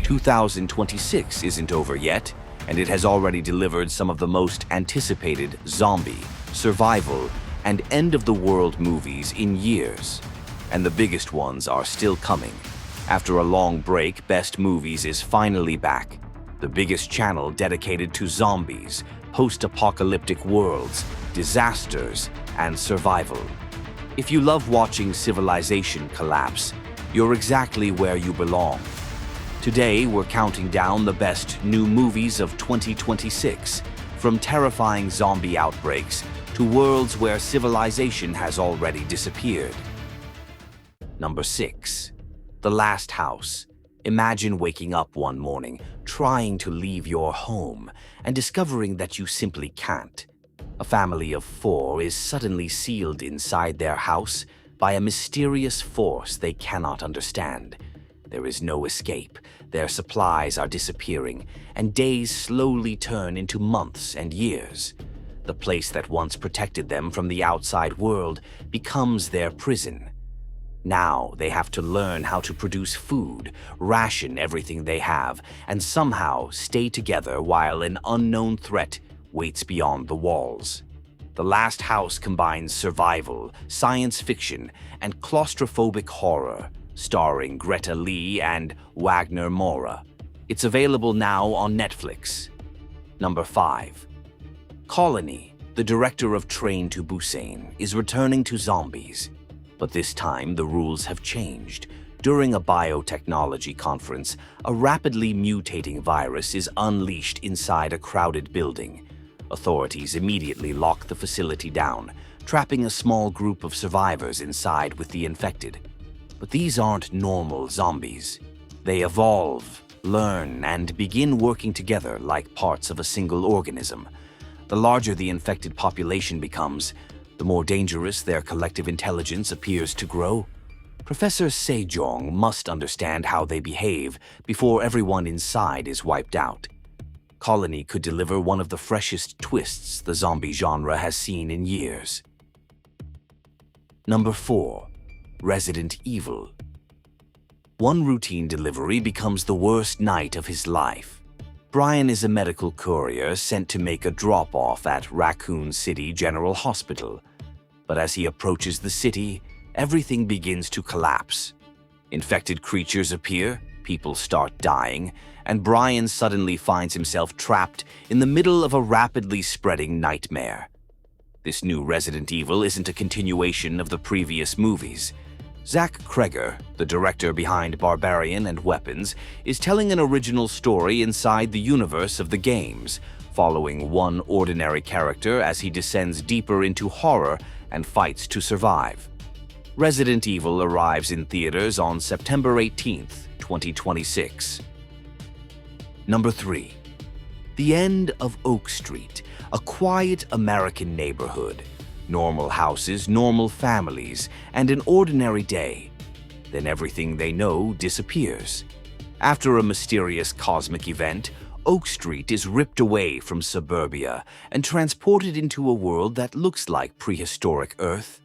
2026 isn't over yet, and it has already delivered some of the most anticipated zombie, survival, and end-of-the-world movies in years. And the biggest ones are still coming. After a long break, Best Movies is finally back. The biggest channel dedicated to zombies, post-apocalyptic worlds, disasters, and survival. If you love watching civilization collapse, you're exactly where you belong. Today, we're counting down the best new movies of 2026, from terrifying zombie outbreaks to worlds where civilization has already disappeared. Number 6. The Last House. Imagine waking up one morning, trying to leave your home, and discovering that you simply can't. A family of 4 is suddenly sealed inside their house by a mysterious force they cannot understand. There is no escape, their supplies are disappearing, and days slowly turn into months and years. The place that once protected them from the outside world becomes their prison. Now they have to learn how to produce food, ration everything they have, and somehow stay together while an unknown threat waits beyond the walls. The Last House combines survival, science fiction, and claustrophobic horror, starring Greta Lee and Wagner Moura. It's available now on Netflix. Number 5. Colony, the director of Train to Busan, is returning to zombies. But this time, the rules have changed. During a biotechnology conference, a rapidly mutating virus is unleashed inside a crowded building. Authorities immediately lock the facility down, trapping a small group of survivors inside with the infected. But these aren't normal zombies. They evolve, learn, and begin working together like parts of a single organism. The larger the infected population becomes, the more dangerous their collective intelligence appears to grow. Professor Sejong must understand how they behave before everyone inside is wiped out. Colony could deliver one of the freshest twists the zombie genre has seen in years. Number 4. Resident Evil. One routine delivery becomes the worst night of his life. Brian is a medical courier sent to make a drop-off at Raccoon City General Hospital. But as he approaches the city, everything begins to collapse. Infected creatures appear, people start dying, and Brian suddenly finds himself trapped in the middle of a rapidly spreading nightmare. This new Resident Evil isn't a continuation of the previous movies. Zach Kreger, the director behind Barbarian and Weapons, is telling an original story inside the universe of the games, following one ordinary character as he descends deeper into horror and fights to survive. Resident Evil arrives in theaters on September 18th, 2026. Number 3. The End of Oak Street, a quiet American neighborhood. Normal houses, normal families, and an ordinary day. Then everything they know disappears. After a mysterious cosmic event, Oak Street is ripped away from suburbia and transported into a world that looks like prehistoric Earth.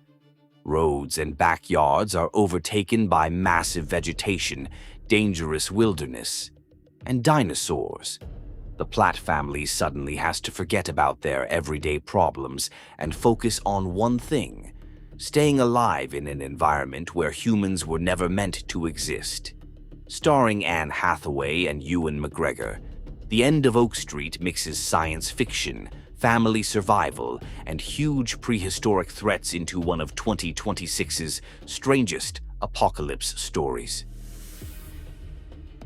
Roads and backyards are overtaken by massive vegetation, dangerous wilderness, and dinosaurs. The Platt family suddenly has to forget about their everyday problems and focus on one thing: staying alive in an environment where humans were never meant to exist. Starring Anne Hathaway and Ewan McGregor, The End of Oak Street mixes science fiction, family survival, and huge prehistoric threats into one of 2026's strangest apocalypse stories.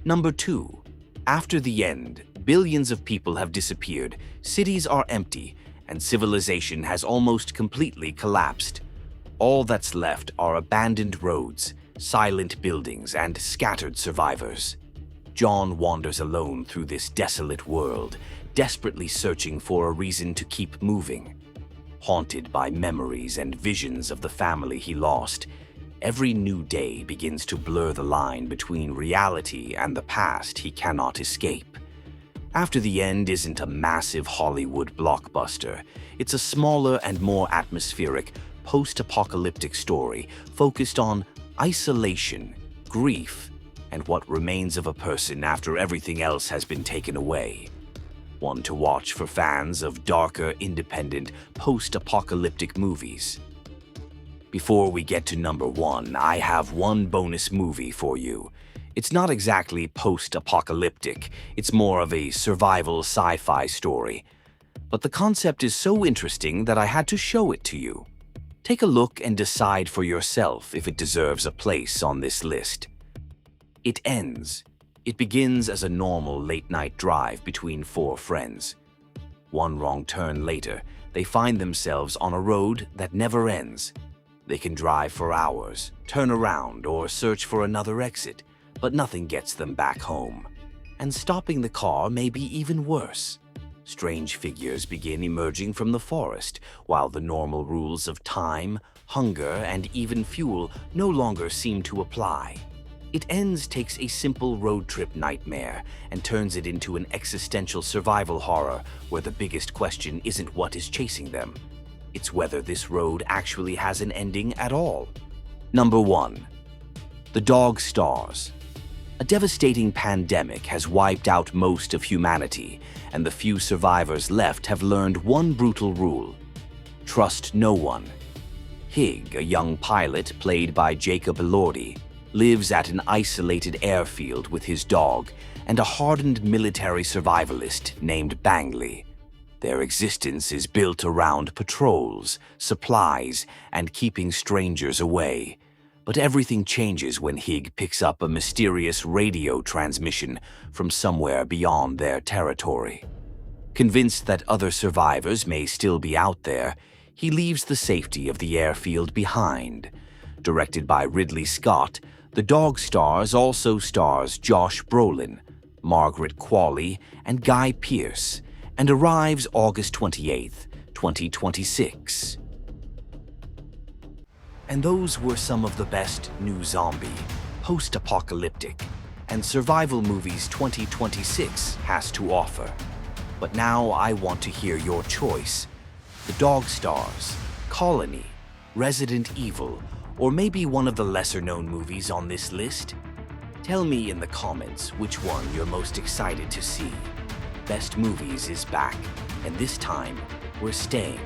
Number 2. After the end, billions of people have disappeared, cities are empty, and civilization has almost completely collapsed. All that's left are abandoned roads, silent buildings, and scattered survivors. John wanders alone through this desolate world, desperately searching for a reason to keep moving. Haunted by memories and visions of the family he lost, every new day begins to blur the line between reality and the past he cannot escape. After the End isn't a massive Hollywood blockbuster. It's a smaller and more atmospheric, post-apocalyptic story focused on isolation, grief, and what remains of a person after everything else has been taken away. One to watch for fans of darker, independent, post-apocalyptic movies. Before we get to number 1, I have one bonus movie for you. It's not exactly post-apocalyptic, it's more of a survival sci-fi story. But the concept is so interesting that I had to show it to you. Take a look and decide for yourself if it deserves a place on this list. It Ends. It begins as a normal late-night drive between 4 friends. One wrong turn later, they find themselves on a road that never ends. They can drive for hours, turn around, or search for another exit, but nothing gets them back home. And stopping the car may be even worse. Strange figures begin emerging from the forest, while the normal rules of time, hunger, and even fuel no longer seem to apply. It Ends takes a simple road trip nightmare and turns it into an existential survival horror where the biggest question isn't what is chasing them. It's whether this road actually has an ending at all. Number 1. The Dog Stars. A devastating pandemic has wiped out most of humanity, and the few survivors left have learned one brutal rule: trust no one. Hig, a young pilot played by Jacob Elordi, lives at an isolated airfield with his dog and a hardened military survivalist named Bangley. Their existence is built around patrols, supplies, and keeping strangers away. But everything changes when Hig picks up a mysterious radio transmission from somewhere beyond their territory. Convinced that other survivors may still be out there, he leaves the safety of the airfield behind. Directed by Ridley Scott, The Dog Stars also stars Josh Brolin, Margaret Qualley, and Guy Pearce, and arrives August 28, 2026. And those were some of the best new zombie, post-apocalyptic, and survival movies 2026 has to offer. But now I want to hear your choice. The Dog Stars, Colony, Resident Evil, or maybe one of the lesser-known movies on this list? Tell me in the comments which one you're most excited to see. Best Movies is back, and this time, we're staying.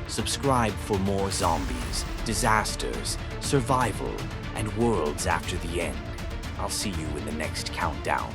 Subscribe for more zombies, disasters, survival, and worlds after the end. I'll see you in the next countdown.